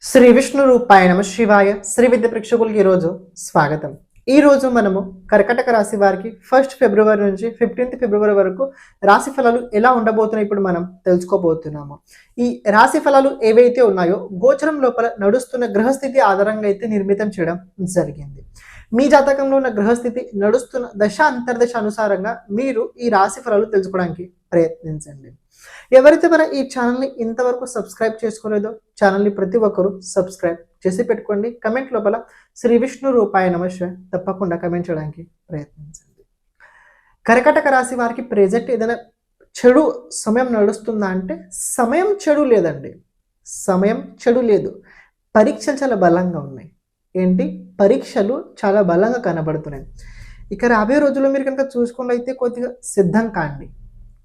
శ్రీ విష్ణు రూపాయ నమ శివాయ శ్రీ విద్య ప్రేక్షకులకి ఈరోజు స్వాగతం. ఈరోజు మనము కర్కటక రాశి వారికి 1 ఫిబ్రవరి నుంచి 15 ఫిబ్రవరి వరకు రాశి ఫలాలు ఎలా ఉండబోతున్నాయి ఇప్పుడు మనం తెలుసుకోబోతున్నాము. ఈ రాశి ఫలాలు ఏవైతే ఉన్నాయో గోచరం లోపల నడుస్తున్న గ్రహస్థితి ఆధారంగా అయితే నిర్మితం చేయడం జరిగింది. మీ జాతకంలో ఉన్న గ్రహస్థితి నడుస్తున్న దశ అంతర్దశ అనుసారంగా మీరు ఈ రాశి ఫలాలు తెలుసుకోవడానికి ప్రయత్నించండి. ఎవరైతే మన ఈ ఛానల్ని ఇంతవరకు సబ్స్క్రైబ్ చేసుకోలేదో ఛానల్ని ప్రతి ఒక్కరూ సబ్స్క్రైబ్ చేసి పెట్టుకోండి. కమెంట్ లోపల శ్రీ విష్ణు రూపాయ నమః తప్పకుండా కమెంట్ చేయడానికి ప్రయత్నించండి. కర్కటక రాశి వారికి ప్రెజెంట్ ఏదైనా చెడు సమయం నడుస్తుందా అంటే సమయం చెడు లేదండి. సమయం చెడు లేదు. పరీక్షలు చాలా బలంగా ఉన్నాయి. ఏంటి పరీక్షలు చాలా బలంగా కనబడుతున్నాయి. ఇక రాబోయే రోజుల్లో మీరు కనుక చూసుకున్నట్లయితే కొద్దిగా సిద్ధం కాండి.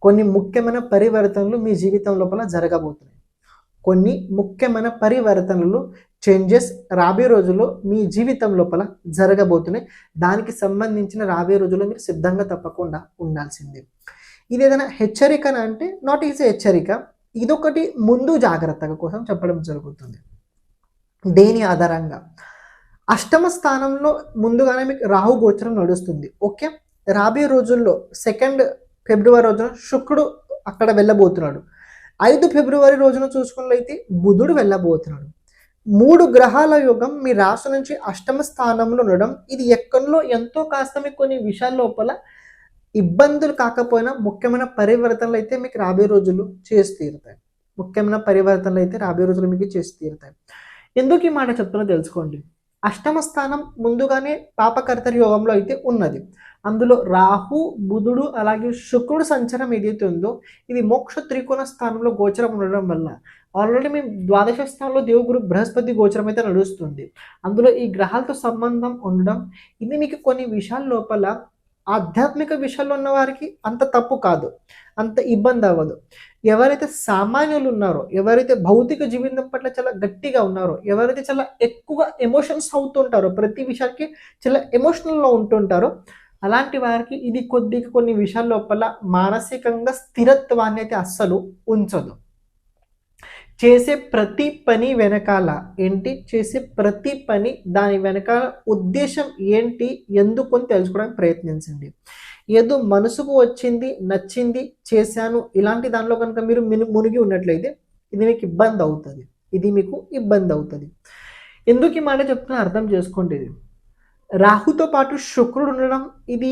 కొన్ని ముఖ్యమైన పరివర్తనలు మీ జీవితం లోపల జరగబోతున్నాయి. కొన్ని ముఖ్యమైన పరివర్తనలు చేంజెస్ రాబోయే రోజుల్లో మీ జీవితం లోపల జరగబోతున్నాయి. దానికి సంబంధించిన రాబోయే రోజుల్లో మీరు సిద్ధంగా తప్పకుండా ఉండాల్సిందే. ఇది ఏదైనా హెచ్చరిక అంటే నాట్ ఈజ్ హెచ్చరిక, ఇదొకటి ముందు జాగ్రత్తగా కోసం చెప్పడం జరుగుతుంది. దేని ఆధారంగా అష్టమ స్థానంలో ముందుగానే మీకు రాహు గోచరం నడుస్తుంది. ఓకే, రాబోయే రోజుల్లో 2 ఫిబ్రవరి రోజున శుక్రుడు అక్కడ వెళ్ళబోతున్నాడు. 5 ఫిబ్రవరి రోజున చూసుకున్నట్లయితే బుధుడు వెళ్ళబోతున్నాడు. 3 గ్రహాల యోగం మీ రాశి నుంచి అష్టమ స్థానంలో ఉండడం ఇది ఎక్కడో ఎంతో కాస్త మీకు కొన్ని విషయాల లోపల ఇబ్బందులు కాకపోయినా ముఖ్యమైన పరివర్తనలు అయితే మీకు రాబోయే రోజులు చేసి తీరుతాయి. ముఖ్యమైన పరివర్తనలు అయితే రాబోయే రోజులు మీకు చేసి తీరుతాయి. ఎందుకు ఈ మాట చెప్తున్నా తెలుసుకోండి. అష్టమ స్థానం ముందుగానే పాపకర్తరి యోగంలో అయితే ఉన్నది. అందులో రాహు బుధుడు అలాగే శుక్రుడు సంచారం ఏదైతే ఉందో ఇది మోక్ష త్రికోణ స్థానంలో గోచరం ఉండడం వల్ల ఆల్రెడీ మేము ద్వాదశ స్థానంలో దేవుగురు బృహస్పతి గోచరం అయితే నడుస్తుంది. అందులో ఈ గ్రహాలతో సంబంధం ఉండడం ఇది మీకు కొన్ని విషయాల లోపల ఆధ్యాత్మిక విషయాల్లో ఉన్న వారికి అంత తప్పు కాదు, అంత ఇబ్బంది అవ్వదు. ఎవరైతే సామాన్యులు ఉన్నారో, ఎవరైతే భౌతిక జీవితం పట్ల చాలా గట్టిగా ఉన్నారో, ఎవరైతే చాలా ఎక్కువగా ఎమోషన్స్ అవుతుంటారో, ప్రతి విషయానికి చాలా ఎమోషనల్గా ఉంటుంటారో అలాంటి వారికి ఇది కొన్ని విషయాల లోపల మానసికంగా స్థిరత్వాన్ని అయితే అస్సలు ఉంచదు. చేసే ప్రతి పని వెనకాల ఏంటి, చేసే ప్రతి పని దాని వెనకాల ఉద్దేశం ఏంటి ఎందుకు అని తెలుసుకోవడానికి ప్రయత్నించండి. ఏదో మనసుకు వచ్చింది నచ్చింది చేశాను ఇలాంటి దానిలో కనుక మీరు మునిగి ఉన్నట్లయితే ఇది మీకు ఇబ్బంది అవుతుంది. ఎందుకు ఈ మాట చెప్తున్నా అర్థం చేసుకోండి. ఇది రాహుతో పాటు శుక్రుడు ఉండడం ఇది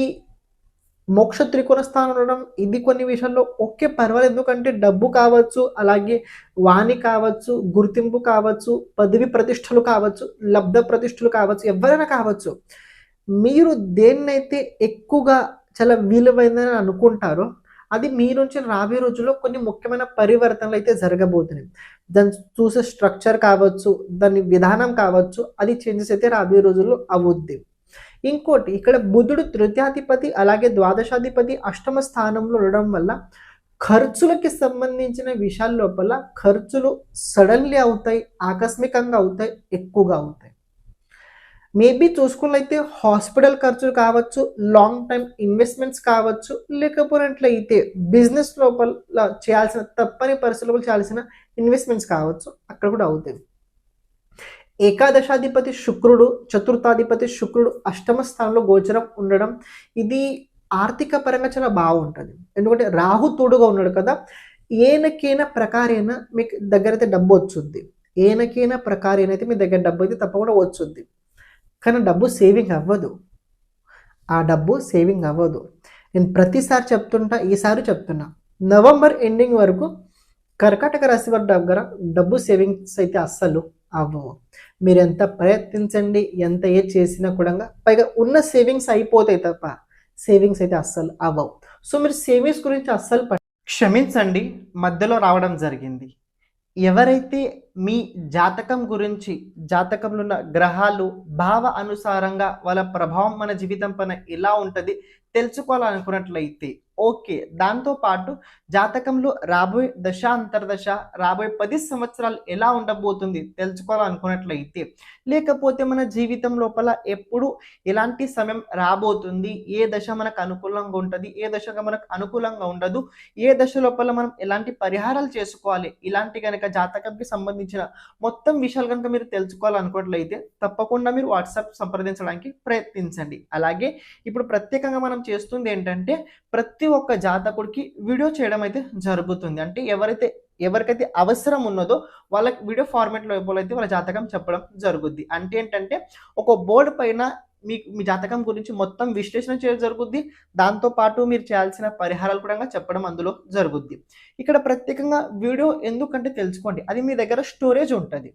మోక్ష త్రికోణ స్థానం ఉండడం ఇది కొన్ని విషయాల్లో ఓకే పర్వాలేదు. ఎందుకంటే డబ్బు కావచ్చు, అలాగే వాణి కావచ్చు, గుర్తింపు కావచ్చు, పదవి ప్రతిష్టలు కావచ్చు, లబ్ధ ప్రతిష్టలు కావచ్చు, ఎవరైనా కావచ్చు, మీరు దేన్నైతే ఎక్కువగా చాలా విలువైందని అనుకుంటారో అది మీ నుంచి రాబోయే రోజుల్లో కొన్ని ముఖ్యమైన పరివర్తనలు అయితే జరగబోతున్నాయి. దాన్ని చూసే స్ట్రక్చర్ కావచ్చు, దాని విధానం కావచ్చు, అది చేంజెస్ అయితే రాబోయే రోజుల్లో అవుద్ది. ఇంకోటి ఇక్కడ బుధుడు తృతీయాధిపతి అలాగే ద్వాదశాధిపతి అష్టమ స్థానంలో ఉండడం వల్ల ఖర్చులకి సంబంధించిన విషయాల లోపల ఖర్చులు సడన్లీ అవుతాయి, ఆకస్మికంగా అవుతాయి, ఎక్కువగా అవుతాయి. మేబీ చూసుకున్నట్లయితే హాస్పిటల్ ఖర్చులు కావచ్చు, లాంగ్ టైం ఇన్వెస్ట్మెంట్స్ కావచ్చు, లేకపోయినట్లయితే బిజినెస్ లోపల చేయాల్సిన తప్పని పరిస్థితుల్లో చేయాల్సిన ఇన్వెస్ట్మెంట్స్ కావచ్చు, అక్కడ కూడా అవుతాయి. ఏకాదశాధిపతి శుక్రుడు చతుర్థాధిపతి శుక్రుడు అష్టమ స్థానంలో గోచరం ఉండడం ఇది ఆర్థిక పరంగా చాలా బాగుంటుంది. ఎందుకంటే రాహు తోడుగా ఉన్నాడు కదా, ఏనకైనా ప్రకారేనా మీకు దగ్గర అయితే డబ్బు వచ్చుద్ది. ఏనకైనా ప్రకారేనా అయితే మీ దగ్గర డబ్బు అయితే తప్పకుండా వచ్చుద్ది. కానీ డబ్బు సేవింగ్ అవ్వదు. ఆ డబ్బు సేవింగ్ అవ్వదు. నేను ప్రతిసారి చెప్తుంటా, ఈసారి చెప్తున్నా, నవంబర్ ఎండింగ్ వరకు కర్కాటక రాశి వారి దగ్గర డబ్బు సేవింగ్స్ అయితే అస్సలు అవ్వవు. మీరు ఎంత ప్రయత్నించండి, ఎంత ఏ చేసినా కూడా పైగా ఉన్న సేవింగ్స్ అయిపోతాయి తప్ప సేవింగ్స్ అయితే అస్సలు అవ్వవు. సో మీరు సేవింగ్స్ గురించి అస్సలు క్షమించండి, మధ్యలో రావడం జరిగింది. ఎవరైతే మీ జాతకం గురించి జాతకంలో ఉన్న గ్రహాలు భావ అనుసారంగా వాళ్ళ ప్రభావం మన జీవితం పైన ఎలా ఉంటుంది తెలుసుకోవాలనుకున్నట్లయితే ఓకే, దాంతోపాటు జాతకంలో రాబోయే దశ అంతర్దశ రాబోయే 10 సంవత్సరాలు ఎలా ఉండబోతుంది తెలుసుకోవాలనుకున్నట్లయితే, లేకపోతే మన జీవితం లోపల ఎప్పుడు ఎలాంటి సమయం రాబోతుంది, ఏ దశ మనకు అనుకూలంగా ఉంటుంది, ఏ దశగా మనకు అనుకూలంగా ఉండదు, ఏ దశ లోపల మనం ఎలాంటి పరిహారాలు చేసుకోవాలి, ఇలాంటి కనుక జాతకంకి సంబంధించి సంబంధించిన మొత్తం విషయాలు కనుక మీరు తెలుసుకోవాలనుకున్నట్లయితే తప్పకుండా మీరు వాట్సాప్ సంప్రదించడానికి ప్రయత్నించండి. అలాగే ఇప్పుడు ప్రత్యేకంగా మనం చేస్తుంది ఏంటంటే ప్రతి ఒక్క జాతకుడికి వీడియో చేయడం అయితే జరుగుతుంది. అంటే ఎవరికైతే అవసరం ఉన్నదో వాళ్ళకి వీడియో ఫార్మాట్ లోపల అయితే వాళ్ళ జాతకం చెప్పడం జరుగుద్ది. అంటే ఏంటంటే ఒక బోర్డు పైన మీ జాతకం గురించి మొత్తం విశ్లేషణ చేయడం జరుగుద్ది. దాంతో పాటు మీరు చేయాల్సిన పరిహారాలు కూడా చెప్పడం అందులో జరుగుద్ది. ఇక్కడ ప్రత్యేకంగా వీడియో ఎందుకంటే తెలుసుకోండి, అది మీ దగ్గర స్టోరేజ్ ఉంటుంది.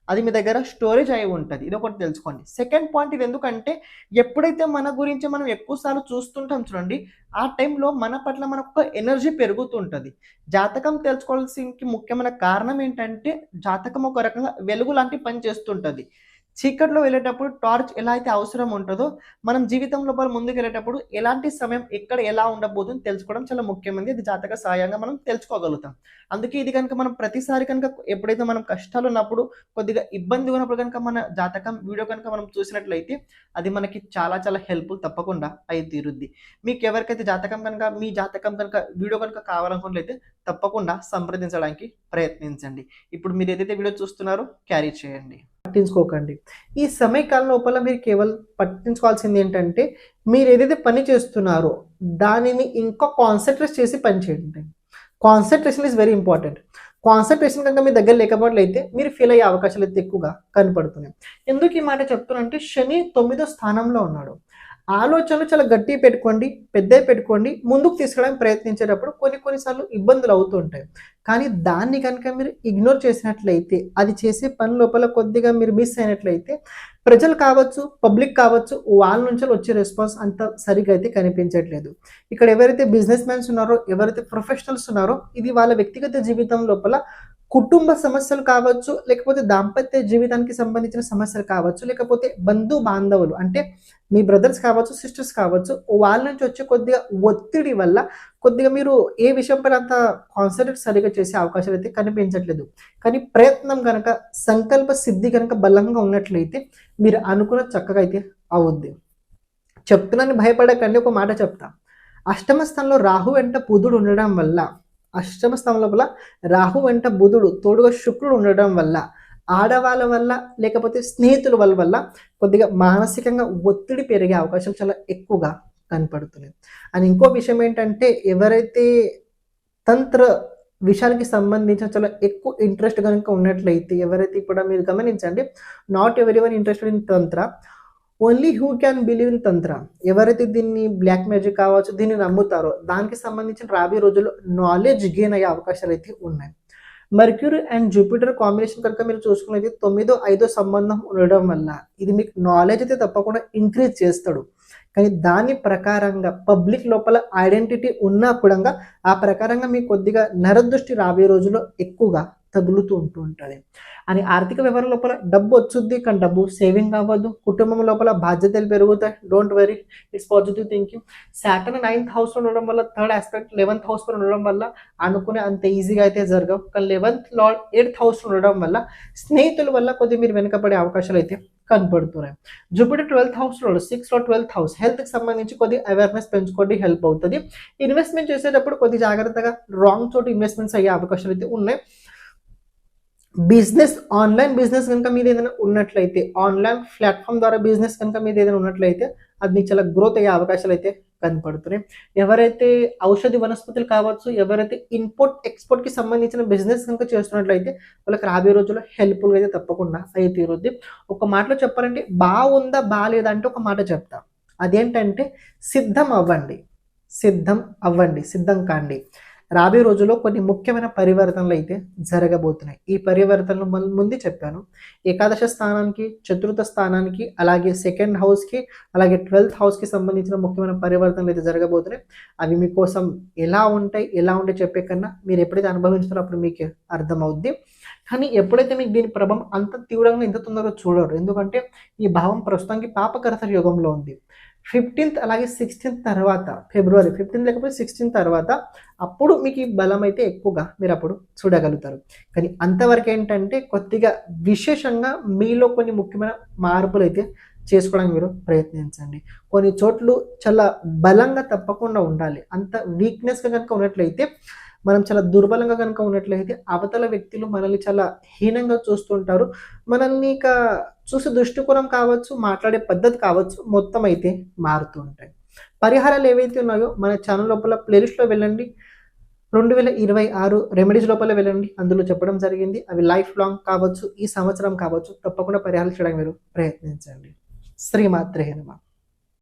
అది మీ దగ్గర స్టోరేజ్ అయి ఉంటుంది. ఇది ఒకటి తెలుసుకోండి. సెకండ్ పాయింట్, ఇది ఎందుకంటే ఎప్పుడైతే మన గురించి మనం ఎక్కువ సార్లు చూస్తుంటాం చూడండి, ఆ టైంలో మన పట్ల మనకు ఎనర్జీ పెరుగుతుంటుంది. జాతకం తెలుసుకోవాల్సిన ముఖ్యమైన కారణం ఏంటంటే జాతకం ఒక రకంగా వెలుగు లాంటి పని చేస్తుంటుంది. చీకట్లో వెళ్ళేటప్పుడు టార్చ్ ఎలా అయితే అవసరం ఉంటుందో మనం జీవితం లోపల ముందుకు వెళ్ళేటప్పుడు ఎలాంటి సమయం ఎక్కడ ఎలా ఉండబోతుందో తెలుసుకోవడం చాలా ముఖ్యమైనది. ఇది జాతక సహాయంగా మనం తెలుసుకోగలుగుతాం. అందుకే ఇది కనుక మనం ప్రతిసారి కనుక ఎప్పుడైతే మనం కష్టాలు ఉన్నప్పుడు కొద్దిగా ఇబ్బంది ఉన్నప్పుడు కనుక మన జాతకం వీడియో కనుక మనం చూసినట్లయితే అది మనకి చాలా చాలా హెల్ప్ఫుల్ తప్పకుండా అయి తీరుద్ది. మీకు ఎవరికైతే జాతకం కనుక మీ జాతకం కనుక వీడియో కనుక కావాలనుకున్నట్లయితే తప్పకుండా సంప్రదించడానికి ప్రయత్నించండి. ఇప్పుడు మీరు ఏదైతే వీడియో చూస్తున్నారో క్యారీ చేయండి, పట్టించుకోకండి. ఈ సమయకాలం లోపల మీరు కేవలం పట్టించుకోవాల్సింది ఏంటంటే మీరు ఏదైతే పని చేస్తున్నారో దానిని ఇంకా కాన్సన్ట్రేట్ చేసి పని చేయండి. Concentration is very important. Concentration కనుక మీ దగ్గర లేకపోతే మీరు ఫెయిల్ అయ్యే అవకాశాలు అయితే ఎక్కువగా కనపడుతున్నాయి. ఎందుకు ఈ మాట చెప్తున్నానంటే శని 9వ స్థానంలో ఉన్నాడు. ఆలోచనలు చాలా గట్టిగా పెట్టుకోండి, పెద్దవి పెట్టుకోండి. ముందుకు తీసుకురావడానికి ప్రయత్నించేటప్పుడు కొన్నిసార్లు ఇబ్బందులు అవుతుంటాయి. కానీ దాన్ని కనుక మీరు ఇగ్నోర్ చేసినట్లయితే, అది చేసే పని లోపల కొద్దిగా మీరు మిస్ అయినట్లయితే ప్రజలు కావచ్చు, పబ్లిక్ కావచ్చు, వాళ్ళ నుంచి వచ్చే రెస్పాన్స్ అంత సరిగా అయితే కనిపించట్లేదు. ఇక్కడ ఎవరైతే బిజినెస్ మ్యాన్స్ ఉన్నారో, ఎవరైతే ప్రొఫెషనల్స్ ఉన్నారో, ఇది వాళ్ళ వ్యక్తిగత జీవితం లోపల కుటుంబ సమస్యలు కావచ్చు, లేకపోతే దాంపత్య జీవితానికి సంబంధించిన సమస్యలు కావచ్చు, లేకపోతే బంధు బాంధవులు అంటే మీ బ్రదర్స్ కావచ్చు, సిస్టర్స్ కావచ్చు, వాళ్ళ నుంచి వచ్చే కొద్దిగా ఒత్తిడి వల్ల కొద్దిగా మీరు ఏ విషయం పైన అంత కాన్సన్ట్రేట్ సరిగా చేసే అవకాశాలు అయితే కనిపించట్లేదు. కానీ ప్రయత్నం కనుక, సంకల్ప సిద్ధి కనుక బలంగా ఉన్నట్లయితే మీరు అనుకున్న చక్కగా అయితే అవుద్ది. చెప్తున్నాను, భయపడకండి. ఒక మాట చెప్తా. అష్టమ స్థానంలో రాహు వెంట బుధుడు ఉండడం వల్ల, అష్టమ స్థానం లోపల రాహు వెంట బుధుడు తోడుగా శుక్రుడు ఉండడం వల్ల ఆడవాళ్ళ వల్ల లేకపోతే స్నేహితుల వల్ల కొద్దిగా మానసికంగా ఒత్తిడి పెరిగే అవకాశాలు చాలా ఎక్కువగా కనపడుతున్నాయి. అండ్ ఇంకో విషయం ఏంటంటే ఎవరైతే తంత్ర విషయానికి సంబంధించిన చాలా ఎక్కువ ఇంట్రెస్ట్ కనుక ఉన్నట్లయితే, ఎవరైతే ఇప్పుడు మీరు గమనించండి, not everyone interested in Tantra, only who can believe in తంత్ర. ఎవరైతే దీన్ని బ్లాక్ మ్యాజిక్ కావచ్చు దీన్ని నమ్ముతారో దానికి సంబంధించిన రాబోయే రోజుల్లో నాలెడ్జ్ గెయిన్ అయ్యే అవకాశాలు అయితే ఉన్నాయి. మర్క్యూరీ అండ్ జూపిటర్ కాంబినేషన్ కనుక మీరు చూసుకునేది 9వ 5వ సంబంధం ఉండడం వల్ల ఇది మీకు నాలెడ్జ్ అయితే తప్పకుండా ఇంక్రీజ్ చేస్తాడు. కానీ దాని ప్రకారంగా పబ్లిక్ లోపల ఐడెంటిటీ ఉన్నా కూడా ఆ ప్రకారంగా మీకు కొద్దిగా నరదృష్టి రాబోయే రోజుల్లో ఎక్కువగా తగులుతూ ఉంటుంది. అని ఆర్థిక వ్యవహారం లోపల డబ్బు వచ్చుద్ది, కానీ డబ్బు సేవింగ్ అవ్వదు. కుటుంబం లోపల బాధ్యతలు పెరుగుతాయి. Don't very, it's positive thinking. Saturn 9th హౌస్లో ఉండడం వల్ల, థర్డ్ ఆస్పెక్ట్ 11th హౌస్లో ఉండడం వల్ల అనుకునే అంత ఈజీగా అయితే జరగవు. కానీ 11th లార్డ్ 8th హౌస్లో ఉండడం వల్ల స్నేహితుల వల్ల కొద్దిగా మీరు వెనుకబడే అవకాశాలు అయితే కనపడుతున్నాయి. జూపిటర్ 12th హౌస్లో, 6లో 12th హౌస్ హెల్త్కి సంబంధించి కొద్దిగా అవేర్నెస్ పెంచుకోండి, హెల్ప్ అవుతుంది. ఇన్వెస్ట్మెంట్ చేసేటప్పుడు కొద్దిగా జాగ్రత్తగా రాంగ్ చోటు ఇన్వెస్ట్మెంట్స్ అయ్యే అవకాశాలు అయితే ఉన్నాయి. బిజినెస్, ఆన్లైన్ బిజినెస్ కనుక మీద ఏదైనా ఉన్నట్లయితే, ఆన్లైన్ ప్లాట్ఫామ్ ద్వారా బిజినెస్ కనుక మీద ఏదైనా ఉన్నట్లయితే అది మీకు చాలా గ్రోత్ అయ్యే అవకాశాలు అయితే కనపడుతున్నాయి. ఎవరైతే ఔషధి వనస్పతులు కావచ్చు, ఎవరైతే ఇంపోర్ట్ ఎక్స్పోర్ట్కి సంబంధించిన బిజినెస్ కనుక చేస్తున్నట్లయితే వాళ్ళకి రాబోయే రోజుల్లో హెల్ప్ఫుల్గా అయితే తప్పకుండా అయితే తీరుద్ది. ఒక మాటలో చెప్పాలంటే బాగుందా బాగాలేదా అంటే ఒక మాట చెప్తా, అదేంటంటే సిద్ధం అవ్వండి, సిద్ధం అవ్వండి, సిద్ధం కాండి. రాబోయే రోజుల్లో కొన్ని ముఖ్యమైన పరివర్తనలు అయితే జరగబోతున్నాయి. ఈ పరివర్తనలు ముందు చెప్పాను. ఏకాదశ స్థానానికి, చతుర్థ స్థానానికి, అలాగే సెకండ్ హౌస్కి, అలాగే 12th హౌస్కి సంబంధించిన ముఖ్యమైన పరివర్తనలు అయితే జరగబోతున్నాయి. అవి మీకోసం ఎలా ఉంటే చెప్పే కన్నా మీరు ఎప్పుడైతే అనుభవించుతారో అప్పుడు మీకు అర్థమవుద్ది. కానీ ఎప్పుడైతే మీకు దీని ప్రభావం అంత తీవ్రంగా ఎంత తొందరగా చూడరు. ఎందుకంటే ఈ భావం ప్రస్తుతానికి పాపకరత యుగంలో ఉంది. 15th అలాగే 16th తర్వాత, ఫిబ్రవరి 15th లేకపోతే 16th తర్వాత అప్పుడు మీకు ఈ బలం అయితే ఎక్కువగా మీరు అప్పుడు చూడగలుగుతారు. కానీ అంతవరకు ఏంటంటే కొద్దిగా విశేషంగా మీలో కొన్ని ముఖ్యమైన మార్పులు అయితే చేసుకోవడానికి మీరు ప్రయత్నించండి. కొన్ని చోట్లు చాలా బలంగా తప్పకుండా ఉండాలి. అంత వీక్నెస్గా కనుక ఉన్నట్లయితే మనం చాలా దుర్బలంగా కనుక ఉన్నట్లయితే అవతల వ్యక్తులు మనల్ని చాలా హీనంగా చూస్తుంటారు. మనల్ని ఇక చూసే దృష్టికోణం కావచ్చు, మాట్లాడే పద్ధతి కావచ్చు, మొత్తం అయితే మారుతూ ఉంటాయి. పరిహారాలు ఏవైతే ఉన్నాయో మన ఛానల్ లోపల ప్లేలిస్ట్‌లో వెళ్ళండి. 2026 రెమెడీస్ లోపల వెళ్ళండి. అందులో చెప్పడం జరిగింది. అవి లైఫ్ లాంగ్ కావచ్చు, ఈ సంవత్సరం కావచ్చు, తప్పకుండా పరిహారాలు చేయడానికి మీరు ప్రయత్నించండి. శ్రీమాత్రే నమః.